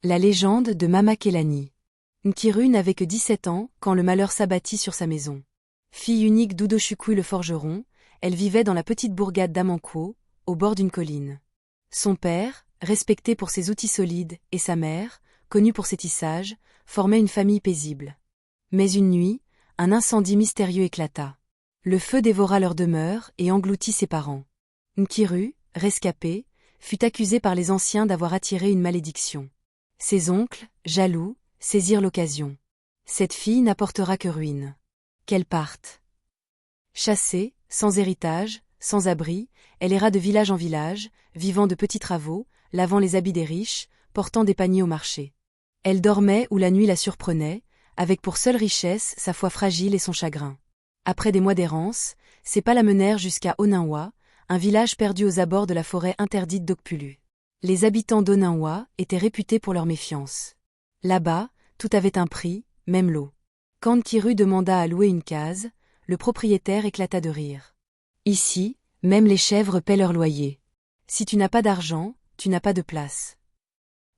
La légende de Mama Kelani. Nkiru n'avait que 17 ans quand le malheur s'abattit sur sa maison. Fille unique d'Udochukwu le forgeron, elle vivait dans la petite bourgade d'Amanko, au bord d'une colline. Son père, respecté pour ses outils solides, et sa mère, connue pour ses tissages, formaient une famille paisible. Mais une nuit, un incendie mystérieux éclata. Le feu dévora leur demeure et engloutit ses parents. Nkiru, rescapé, fut accusé par les anciens d'avoir attiré une malédiction. Ses oncles, jaloux, saisirent l'occasion. Cette fille n'apportera que ruine. Qu'elle parte. Chassée, sans héritage, sans abri, elle erra de village en village, vivant de petits travaux, lavant les habits des riches, portant des paniers au marché. Elle dormait où la nuit la surprenait, avec pour seule richesse sa foi fragile et son chagrin. Après des mois d'errance, ses pas la menèrent jusqu'à Oninwa, un village perdu aux abords de la forêt interdite d'Okpulu. Les habitants d'Oninwa étaient réputés pour leur méfiance. Là-bas, tout avait un prix, même l'eau. Quand Nkiru demanda à louer une case, le propriétaire éclata de rire. Ici, même les chèvres paient leur loyer. Si tu n'as pas d'argent, tu n'as pas de place.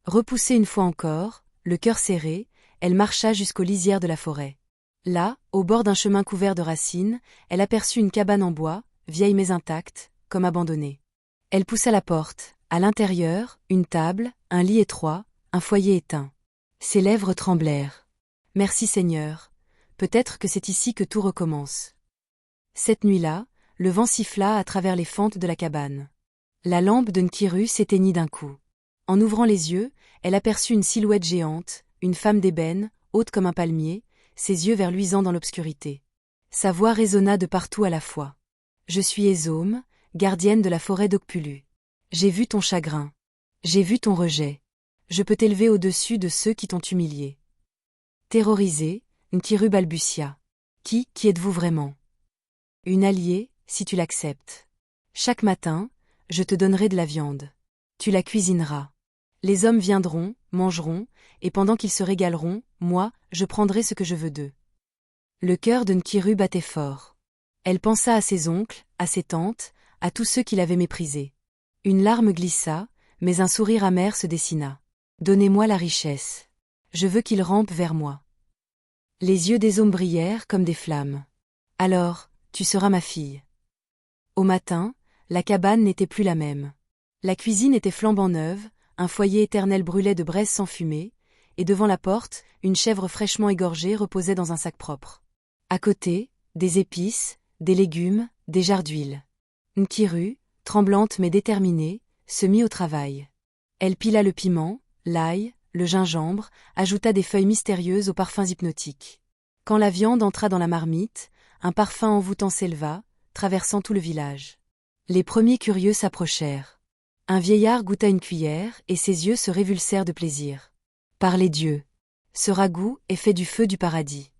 Repoussée une fois encore, le cœur serré, elle marcha jusqu'aux lisières de la forêt. Là, au bord d'un chemin couvert de racines, elle aperçut une cabane en bois, vieille mais intacte, comme abandonnée. Elle poussa la porte. À l'intérieur, une table, un lit étroit, un foyer éteint. Ses lèvres tremblèrent. « Merci Seigneur, peut-être que c'est ici que tout recommence. » Cette nuit-là, le vent siffla à travers les fentes de la cabane. La lampe de Nkiru s'éteignit d'un coup. En ouvrant les yeux, elle aperçut une silhouette géante, une femme d'ébène, haute comme un palmier, ses yeux verluisants dans l'obscurité. Sa voix résonna de partout à la fois. « Je suis Ezome, gardienne de la forêt d'Okpulu. J'ai vu ton chagrin. J'ai vu ton rejet. Je peux t'élever au-dessus de ceux qui t'ont humilié. » Terrorisé, Nkiru balbutia. « Qui êtes-vous vraiment ? » « Une alliée, si tu l'acceptes. Chaque matin, je te donnerai de la viande. Tu la cuisineras. Les hommes viendront, mangeront, et pendant qu'ils se régaleront, moi, je prendrai ce que je veux d'eux. » Le cœur de Nkiru battait fort. Elle pensa à ses oncles, à ses tantes, à tous ceux qui l'avaient méprisée. Une larme glissa, mais un sourire amer se dessina. « Donnez-moi la richesse. Je veux qu'il rampe vers moi. » Les yeux des hommes brillèrent comme des flammes. « Alors, tu seras ma fille. » Au matin, la cabane n'était plus la même. La cuisine était flambant neuve, un foyer éternel brûlait de braises sans fumée, et devant la porte, une chèvre fraîchement égorgée reposait dans un sac propre. À côté, des épices, des légumes, des jarres d'huile. Nkiru, tremblante mais déterminée, se mit au travail. Elle pila le piment, l'ail, le gingembre, ajouta des feuilles mystérieuses aux parfums hypnotiques. Quand la viande entra dans la marmite, un parfum envoûtant s'éleva, traversant tout le village. Les premiers curieux s'approchèrent. Un vieillard goûta une cuillère et ses yeux se révulsèrent de plaisir. « Par les dieux! Ce ragoût est fait du feu du paradis. »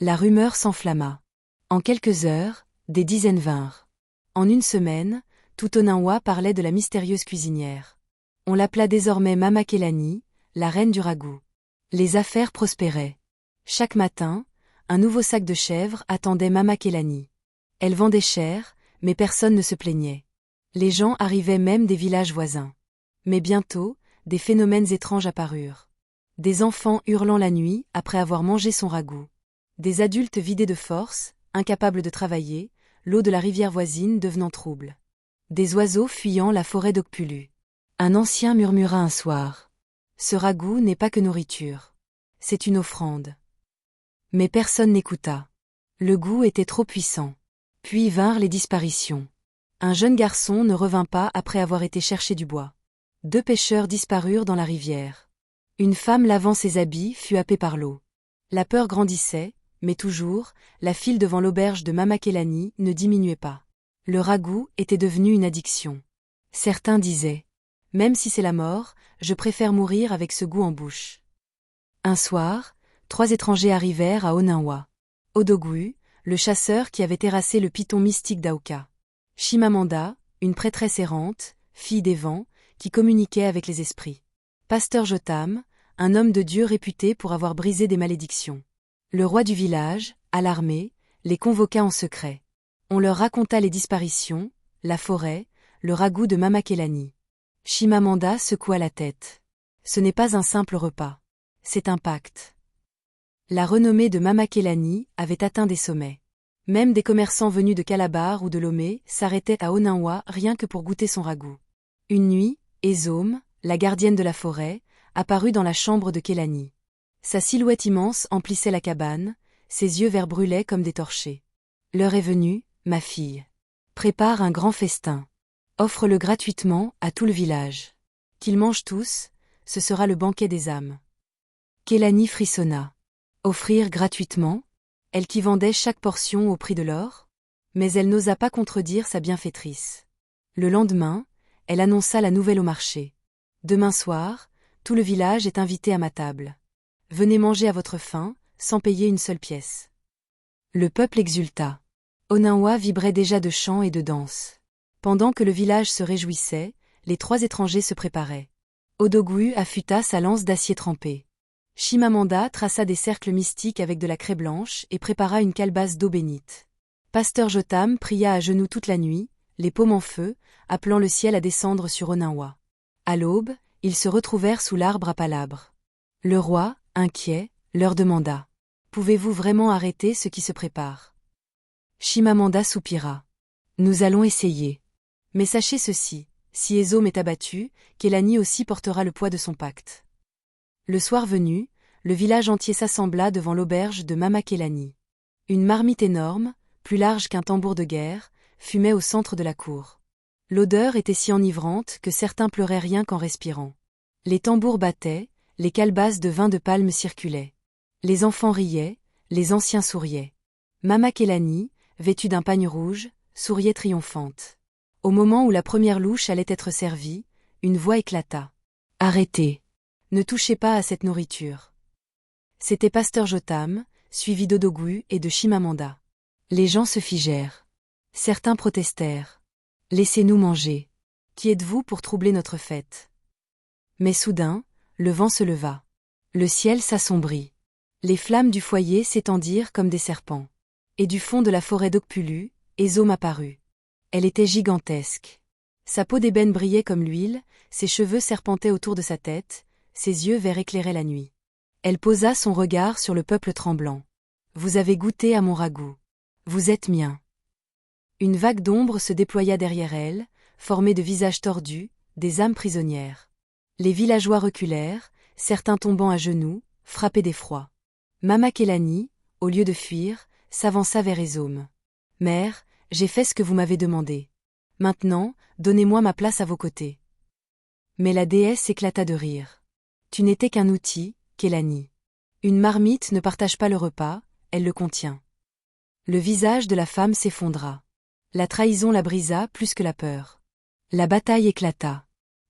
La rumeur s'enflamma. En quelques heures, des dizaines vinrent. En une semaine, tout Oninwa parlait de la mystérieuse cuisinière. On l'appela désormais Mama Kelani, la reine du ragoût. Les affaires prospéraient. Chaque matin, un nouveau sac de chèvre attendait Mama Kelani. Elle vendait cher, mais personne ne se plaignait. Les gens arrivaient même des villages voisins. Mais bientôt, des phénomènes étranges apparurent. Des enfants hurlant la nuit après avoir mangé son ragoût. Des adultes vidés de force, incapables de travailler, l'eau de la rivière voisine devenant trouble. Des oiseaux fuyant la forêt d'Okpulu. Un ancien murmura un soir. « Ce ragoût n'est pas que nourriture. C'est une offrande. » Mais personne n'écouta. Le goût était trop puissant. Puis vinrent les disparitions. Un jeune garçon ne revint pas après avoir été chercher du bois. 2 pêcheurs disparurent dans la rivière. Une femme lavant ses habits fut happée par l'eau. La peur grandissait, mais toujours, la file devant l'auberge de Mama Kelani ne diminuait pas. Le ragoût était devenu une addiction. Certains disaient « Même si c'est la mort, je préfère mourir avec ce goût en bouche. » Un soir, 3 étrangers arrivèrent à Oninwa. Odogwu, le chasseur qui avait terrassé le python mystique d'Aoka. Chimamanda, une prêtresse errante, fille des vents, qui communiquait avec les esprits. Pasteur Jotam, un homme de Dieu réputé pour avoir brisé des malédictions. Le roi du village, alarmé, les convoqua en secret. On leur raconta les disparitions, la forêt, le ragoût de Mama Kelani. Chimamanda secoua la tête. Ce n'est pas un simple repas. C'est un pacte. La renommée de Mama Kelani avait atteint des sommets. Même des commerçants venus de Calabar ou de Lomé s'arrêtaient à Oninwa rien que pour goûter son ragoût. Une nuit, Ezome, la gardienne de la forêt, apparut dans la chambre de Kelani. Sa silhouette immense emplissait la cabane, ses yeux verts brûlaient comme des torchers. L'heure est venue, ma fille. Prépare un grand festin. Offre-le gratuitement à tout le village. Qu'ils mangent tous, ce sera le banquet des âmes. Kelani frissonna. Offrir gratuitement? Elle qui vendait chaque portion au prix de l'or? Mais elle n'osa pas contredire sa bienfaitrice. Le lendemain, elle annonça la nouvelle au marché. Demain soir, tout le village est invité à ma table. Venez manger à votre faim, sans payer une seule pièce. Le peuple exulta. Oninwa vibrait déjà de chants et de danses. Pendant que le village se réjouissait, les 3 étrangers se préparaient. Odogwu affûta sa lance d'acier trempé. Chimamanda traça des cercles mystiques avec de la craie blanche et prépara une calebasse d'eau bénite. Pasteur Jotam pria à genoux toute la nuit, les paumes en feu, appelant le ciel à descendre sur Oninwa. À l'aube, ils se retrouvèrent sous l'arbre à palabres. Le roi, inquiet, leur demanda. « Pouvez-vous vraiment arrêter ce qui se prépare ?» Chimamanda soupira. « Nous allons essayer. Mais sachez ceci, si Ezome est abattu, Kelani aussi portera le poids de son pacte. » Le soir venu, le village entier s'assembla devant l'auberge de Mama Kelani. Une marmite énorme, plus large qu'un tambour de guerre, fumait au centre de la cour. L'odeur était si enivrante que certains pleuraient rien qu'en respirant. Les tambours battaient, les calebasses de vin de palme circulaient. Les enfants riaient, les anciens souriaient. Mama Kelani, vêtue d'un pagne rouge, souriait triomphante. Au moment où la première louche allait être servie, une voix éclata. « Arrêtez! Ne touchez pas à cette nourriture. » C'était Pasteur Jotam, suivi d'Odogwu et de Chimamanda. Les gens se figèrent. Certains protestèrent. « Laissez-nous manger. Qui êtes-vous pour troubler notre fête ?» Mais soudain, le vent se leva. Le ciel s'assombrit. Les flammes du foyer s'étendirent comme des serpents. Et du fond de la forêt d'Okpulu, Ezome apparut. Elle était gigantesque. Sa peau d'ébène brillait comme l'huile, ses cheveux serpentaient autour de sa tête, ses yeux verts éclairaient la nuit. Elle posa son regard sur le peuple tremblant. « Vous avez goûté à mon ragoût. Vous êtes mien. » Une vague d'ombre se déploya derrière elle, formée de visages tordus, des âmes prisonnières. Les villageois reculèrent, certains tombant à genoux, frappés d'effroi. Mama Kelani, au lieu de fuir, s'avança vers Ezome. « Mère, j'ai fait ce que vous m'avez demandé. Maintenant, donnez-moi ma place à vos côtés. » Mais la déesse éclata de rire. « Tu n'étais qu'un outil, Kelani. Une marmite ne partage pas le repas, elle le contient. » Le visage de la femme s'effondra. La trahison la brisa plus que la peur. La bataille éclata.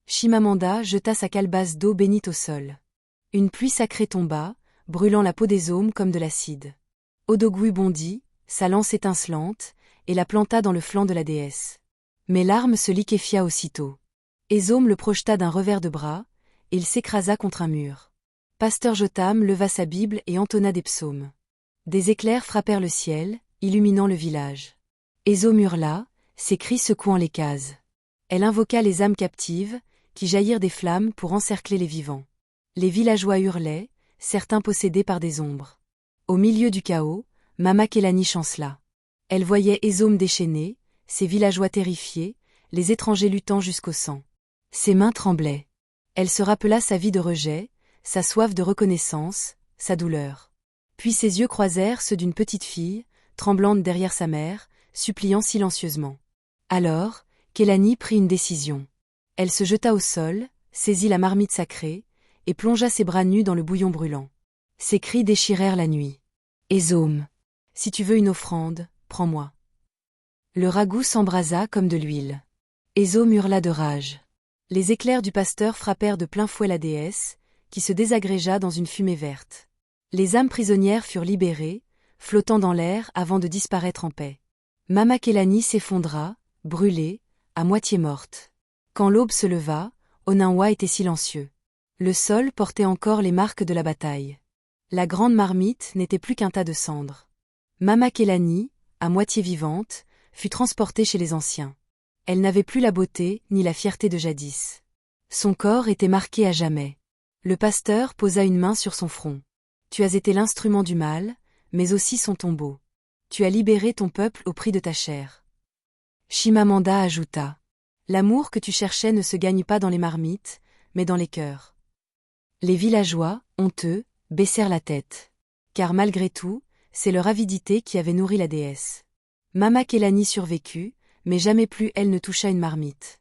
Chimamanda jeta sa calebasse d'eau bénite au sol. Une pluie sacrée tomba, brûlant la peau d'Ezome comme de l'acide. Odogwu bondit, sa lance étincelante, et la planta dans le flanc de la déesse. Mais l'arme se liquéfia aussitôt. Ezome le projeta d'un revers de bras, et il s'écrasa contre un mur. Pasteur Jotam leva sa Bible et entonna des psaumes. Des éclairs frappèrent le ciel, illuminant le village. Ezome hurla, ses cris secouant les cases. Elle invoqua les âmes captives, qui jaillirent des flammes pour encercler les vivants. Les villageois hurlaient, certains possédés par des ombres. Au milieu du chaos, Mama Kelani chancela. Elle voyait Ezome déchaîné, ses villageois terrifiés, les étrangers luttant jusqu'au sang. Ses mains tremblaient. Elle se rappela sa vie de rejet, sa soif de reconnaissance, sa douleur. Puis ses yeux croisèrent ceux d'une petite fille, tremblante derrière sa mère, suppliant silencieusement. Alors, Kelani prit une décision. Elle se jeta au sol, saisit la marmite sacrée, et plongea ses bras nus dans le bouillon brûlant. Ses cris déchirèrent la nuit. « Ezome, si tu veux une offrande, prends-moi. » Le ragoût s'embrasa comme de l'huile. Ezome hurla de rage. Les éclairs du pasteur frappèrent de plein fouet la déesse, qui se désagrégea dans une fumée verte. Les âmes prisonnières furent libérées, flottant dans l'air avant de disparaître en paix. Mama Kelani s'effondra, brûlée, à moitié morte. Quand l'aube se leva, Oninwa était silencieux. Le sol portait encore les marques de la bataille. La grande marmite n'était plus qu'un tas de cendres. Mama Kelani, à moitié vivante, fut transportée chez les anciens. Elle n'avait plus la beauté ni la fierté de jadis. Son corps était marqué à jamais. Le pasteur posa une main sur son front. Tu as été l'instrument du mal, mais aussi son tombeau. Tu as libéré ton peuple au prix de ta chair. Chimamanda ajouta. L'amour que tu cherchais ne se gagne pas dans les marmites, mais dans les cœurs. Les villageois, honteux, baissèrent la tête. Car malgré tout, c'est leur avidité qui avait nourri la déesse. Mama Kélani survécut, mais jamais plus elle ne toucha une marmite.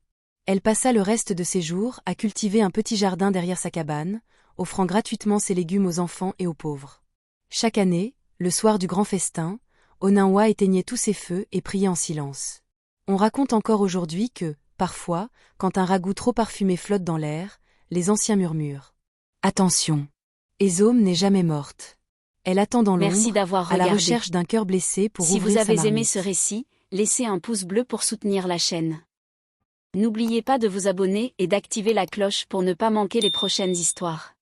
Elle passa le reste de ses jours à cultiver un petit jardin derrière sa cabane, offrant gratuitement ses légumes aux enfants et aux pauvres. Chaque année, le soir du grand festin, Oninwa éteignait tous ses feux et priait en silence. On raconte encore aujourd'hui que, parfois, quand un ragoût trop parfumé flotte dans l'air, les anciens murmurent. Attention! Ezome n'est jamais morte. Elle attend dans Merci l'ombre, d'avoir à la regardé. recherche d'un cœur blessé pour Si ouvrir vous sa avez aimé marmite. ce récit, laissez un pouce bleu pour soutenir la chaîne. N'oubliez pas de vous abonner et d'activer la cloche pour ne pas manquer les prochaines histoires.